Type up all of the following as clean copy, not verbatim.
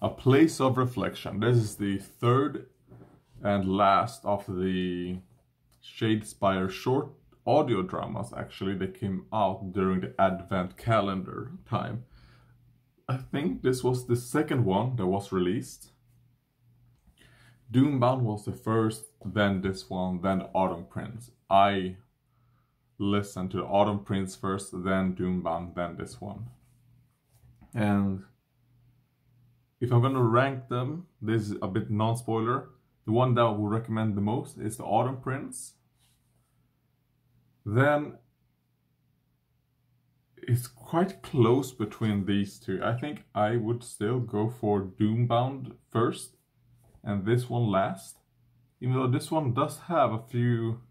A Place of Reflection. This is the third and last of the Shadespire short audio dramas, actually, that came out during the Advent calendar time. I think this was the second one that was released. Doombound was the first, then this one, then Autumn Prince. I listened to Autumn Prince first, then Doombound, then this one. And if I'm gonna rank them, this is a bit non-spoiler. The one that I would recommend the most is the Autumn Prince. Then it's quite close between these two. I think I would still go for Doombound first and this one last. Even though this one does have a few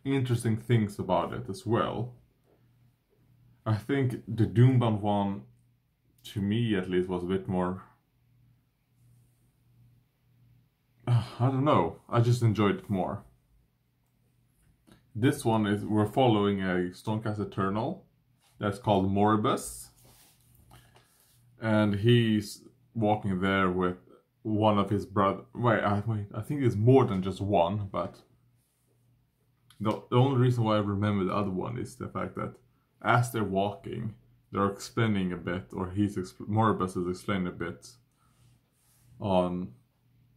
interesting things about it as well. I think the Doombound one, to me at least, was a bit more... I don't know, I just enjoyed it more. This one is, we're following a Stormcast Eternal that's called Moribus. And he's walking there with one of his brothers. Wait, I think it's more than just one, but the only reason why I remember the other one is the fact that as they're walking, they're explaining a bit, or Moribus is explaining a bit on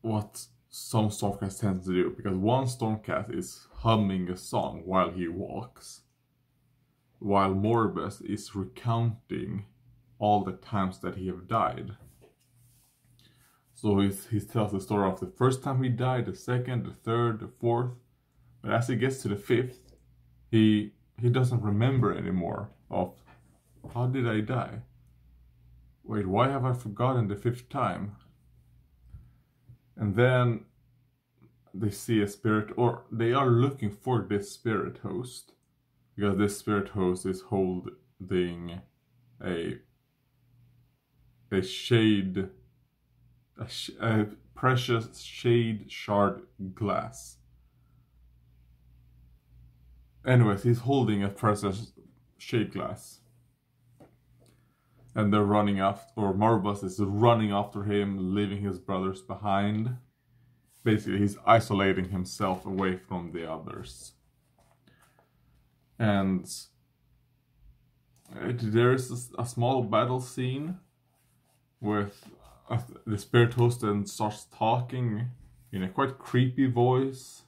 what some Stormcast tend to do, because one Stormcast is humming a song while he walks, while Moribus is recounting all the times that he have died. So he tells the story of the first time he died, the second, the third, the fourth, but as he gets to the fifth, he doesn't remember anymore of, how did I die? Wait, why have I forgotten the fifth time? And then they see a spirit, or they are looking for this spirit host, because this spirit host is holding a precious shade shard glass. Anyways, he's holding a precious shade glass. And they're running after, or Moribus is running after him, leaving his brothers behind. Basically, he's isolating himself away from the others. And there is a small battle scene with the spirit host then starts talking in a quite creepy voice.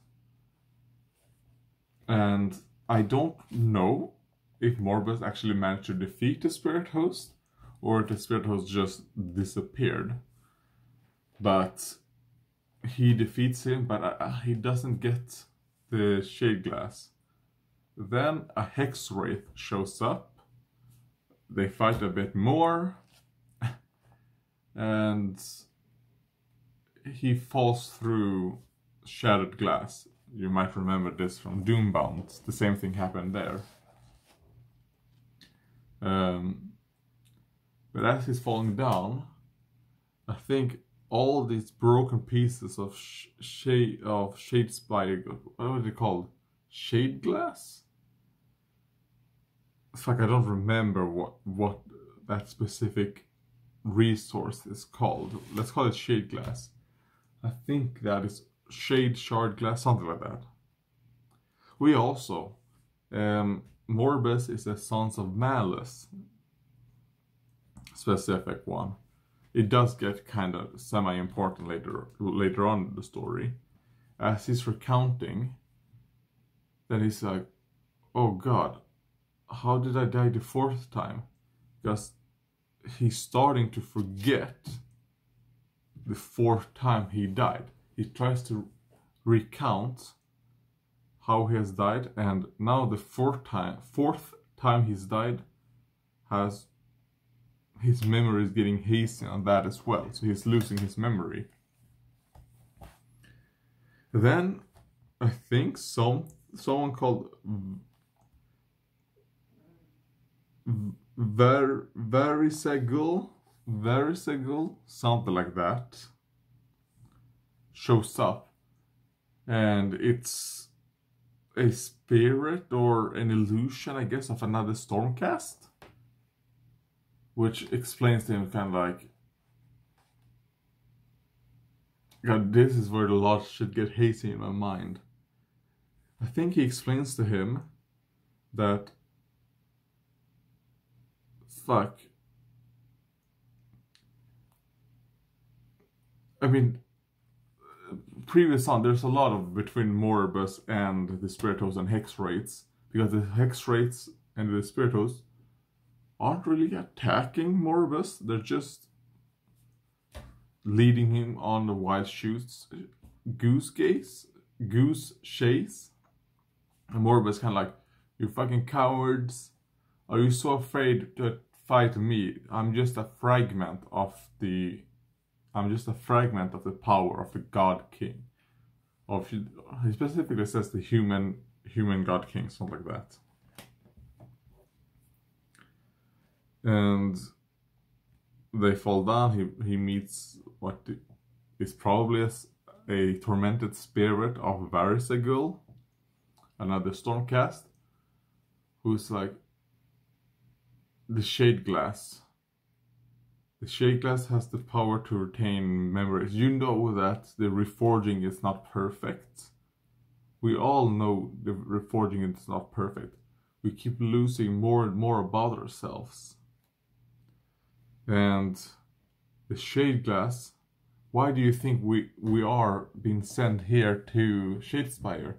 And I don't know if Moribus actually managed to defeat the spirit host, or the spirit host just disappeared. But he defeats him, but he doesn't get the shade glass. Then a hex wraith shows up. They fight a bit more. And he falls through shattered glass. You might remember this from Doombound. The same thing happened there. But as he's falling down, I think all these broken pieces of Shadespire, what are they called? Shade glass? It's like I don't remember what that specific resource is called. Let's call it shade glass. I think that is shade shard glass, something like that. We also, Moribus is a Sons of Malice specific one. It does get kind of semi-important later on in the story. As he's recounting, then he's like, oh god, how did I die the fourth time? Because he's starting to forget the fourth time he died. He tries to recount how he has died, and now the fourth time he's died, his memory is getting hazy on that as well, so he's losing his memory. Then I think someone called Verisegul, something like that, shows up, and it's a spirit or an illusion, I guess, of another Stormcast, which explains to him kind of like, God, this is where the lot should get hazy in my mind. I think he explains to him that, fuck, I mean, previous on, there's a lot of between Moribus and the Spiritos and Hex Wraiths, because the Hex Wraiths and the Spiritos aren't really attacking Moribus, they're just leading him on the wild goose chase. And Moribus kind of like, you fucking cowards, are you so afraid to fight me? I'm just a fragment of the power of the God King. He specifically says the human God King, something like that. And they fall down. He meets what is probably a tormented spirit of Varisagul, another Stormcast, who's like the Shade Glass. The Shade Glass has the power to retain memories. You know that the reforging is not perfect. We all know the reforging is not perfect. We keep losing more and more about ourselves. And the Shade Glass, why do you think we are being sent here to Shadespire?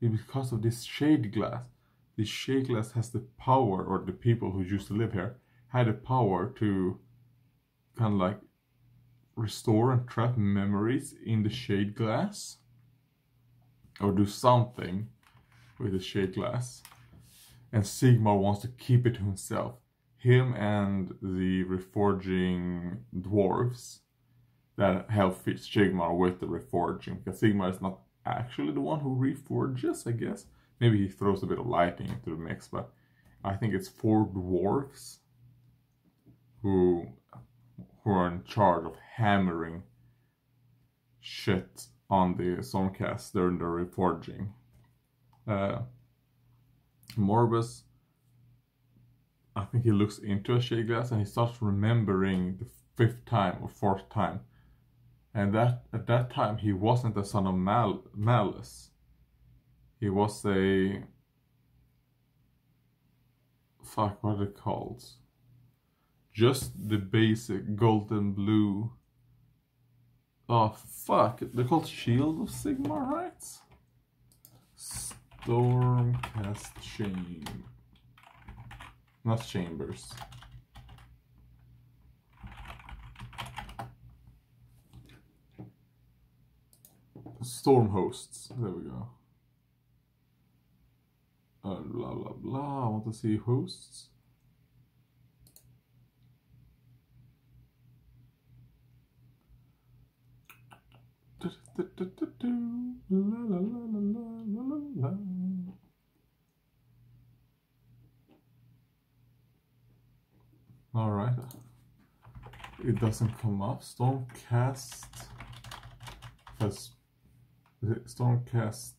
It's because of this Shade Glass. The Shade Glass has the power, or the people who used to live here had the power to kind of like restore and trap memories in the Shade Glass, or do something with the Shade Glass. And Sigmar wants to keep it to himself. Him and the reforging dwarves that help fit Sigmar with the reforging, because Sigmar is not actually the one who reforges, I guess. Maybe he throws a bit of lightning into the mix, but I think it's 4 dwarves who are in charge of hammering shit on the Stormcast during the reforging. Moribus, I think he looks into a Shade Glass and he starts remembering the 5th time or 4th time. And at that time he wasn't a son of Malice. He was a... Fuck, what are they called? Just the basic golden blue. Oh fuck, they're called Shield of Sigmar, right? Stormcast Chamber. Not Chambers. Storm Hosts, there we go. Blah blah blah, I want to see hosts. Alright. It doesn't come up. Stormcast. Stormcast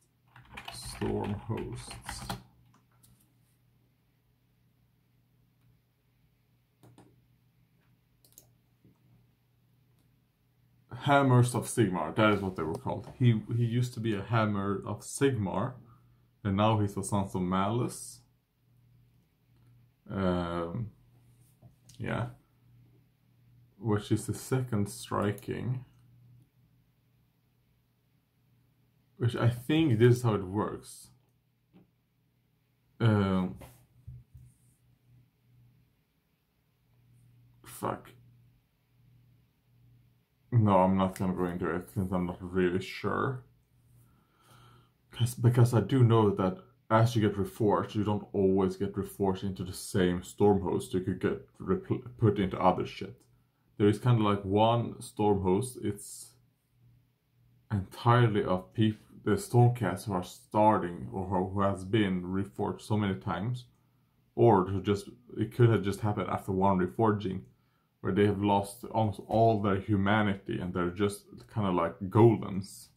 Storm Hosts. Hammers of Sigmar, that is what they were called. He used to be a Hammer of Sigmar, and now he's a Sons of Malice. Yeah. Which is the 2nd striking. Which I think this is how it works. Fuck. No, I'm not gonna go into it since I'm not really sure. Because I do know that as you get reforged, you don't always get reforged into the same storm host. You could get put into other shit. There is kind of like one storm host. It's entirely of people, the Stormcast who are starting or who has been reforged so many times, or it could have just happened after one reforging, where they have lost almost all their humanity and they're just kind of like golems.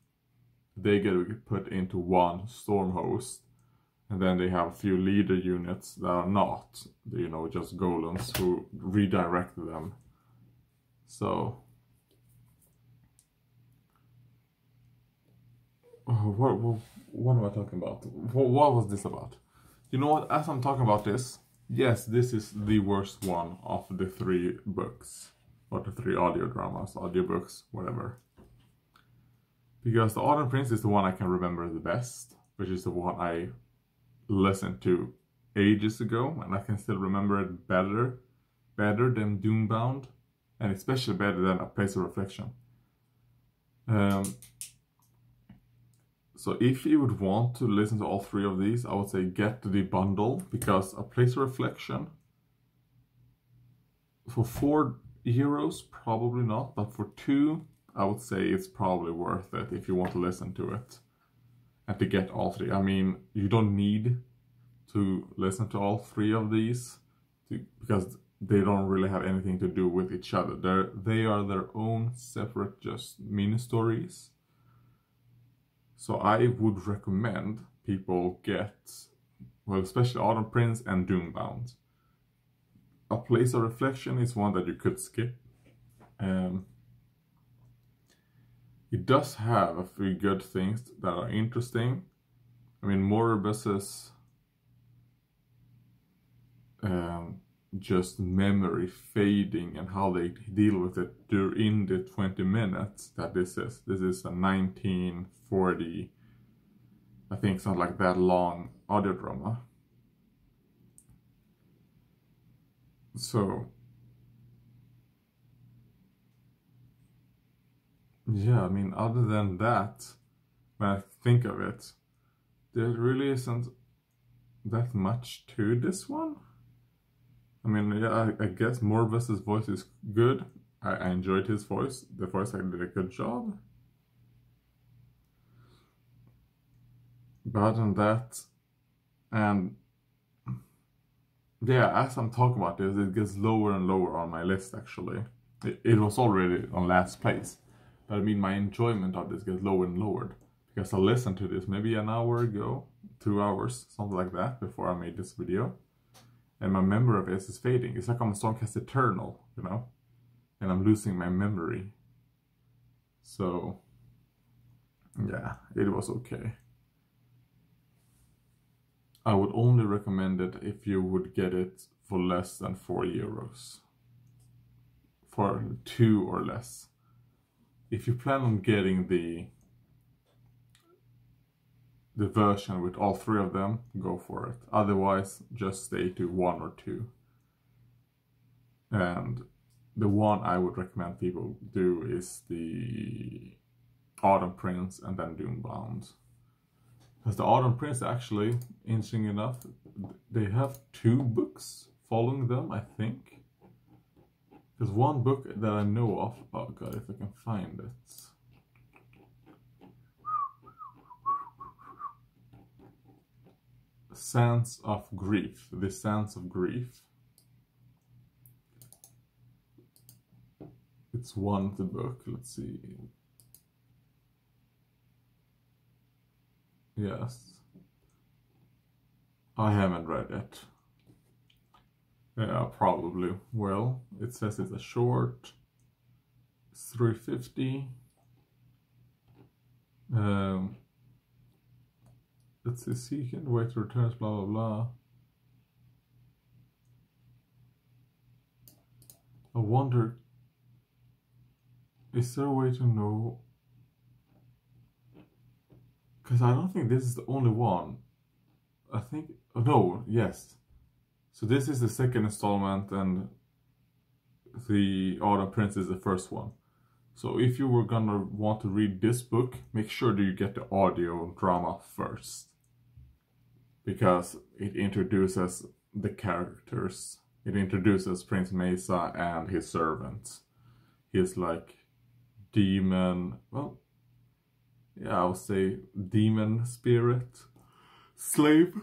They get put into one storm host, and then they have a few leader units that are not, you know, just golems who redirect them. So what am I talking about? What was this about? You know what? As I'm talking about this, yes, this is the worst one of the 3 books, or the 3 audio dramas, audiobooks, whatever. Because the Autumn Prince is the one I can remember the best, which is the one I listened to ages ago, and I can still remember it better than Doombound, and especially better than A Place of Reflection. So if you would want to listen to all 3 of these, I would say get the bundle, because A Place of Reflection, for €4, probably not, but for 2, I would say it's probably worth it if you want to listen to it and to get all 3. I mean, you don't need to listen to all 3 of these because they don't really have anything to do with each other. They are their own separate just mini stories. So I would recommend people get, well, especially Autumn Prince and Doombound. A Place of Reflection is one that you could skip. It does have a few good things that are interesting. I mean, Morbius's just memory fading and how they deal with it during the 20 minutes that this is. This is a 1940, I think it's not like that long audio drama. So, yeah, I mean, other than that, when I think of it, there really isn't that much to this one. I mean, yeah, I guess Morbius's voice is good. I enjoyed his voice. The voice actor did a good job. But other than that, and yeah, as I'm talking about this, it gets lower and lower on my list, actually. It was already on last place. But I mean, my enjoyment of this gets lower and lower. Because I listened to this maybe an hour ago, 2 hours, something like that, before I made this video. And my memory of it is fading. It's like I'm a Stormcast Eternal, you know? And I'm losing my memory. So, yeah, it was okay. I would only recommend it if you would get it for less than €4. For 2 or less. If you plan on getting the version with all 3 of them, go for it. Otherwise, just stay to 1 or 2. And the one I would recommend people do is the Autumn Prince and then Doombound. Because the Autumn Prince, actually, interesting enough, they have 2 books following them, I think. There's one book that I know of. Oh god, if I can find it. Sands of Grief. The Sands of Grief. It's one of the book. Let's see. Yes. I haven't read it. Yeah, probably. Well, it says it's a short. It's 350. Let's see, seeking, wait to returns, blah blah blah. I wonder, is there a way to know? Because I don't think this is the only one. I think, oh, no, yes. So this is the second installment and the Autumn Prince is the first one. So if you were gonna want to read this book, make sure that you get the audio drama first. Because it introduces the characters. It introduces Prince Mesa and his servants. He's like demon, well, yeah, I would say demon spirit, slave.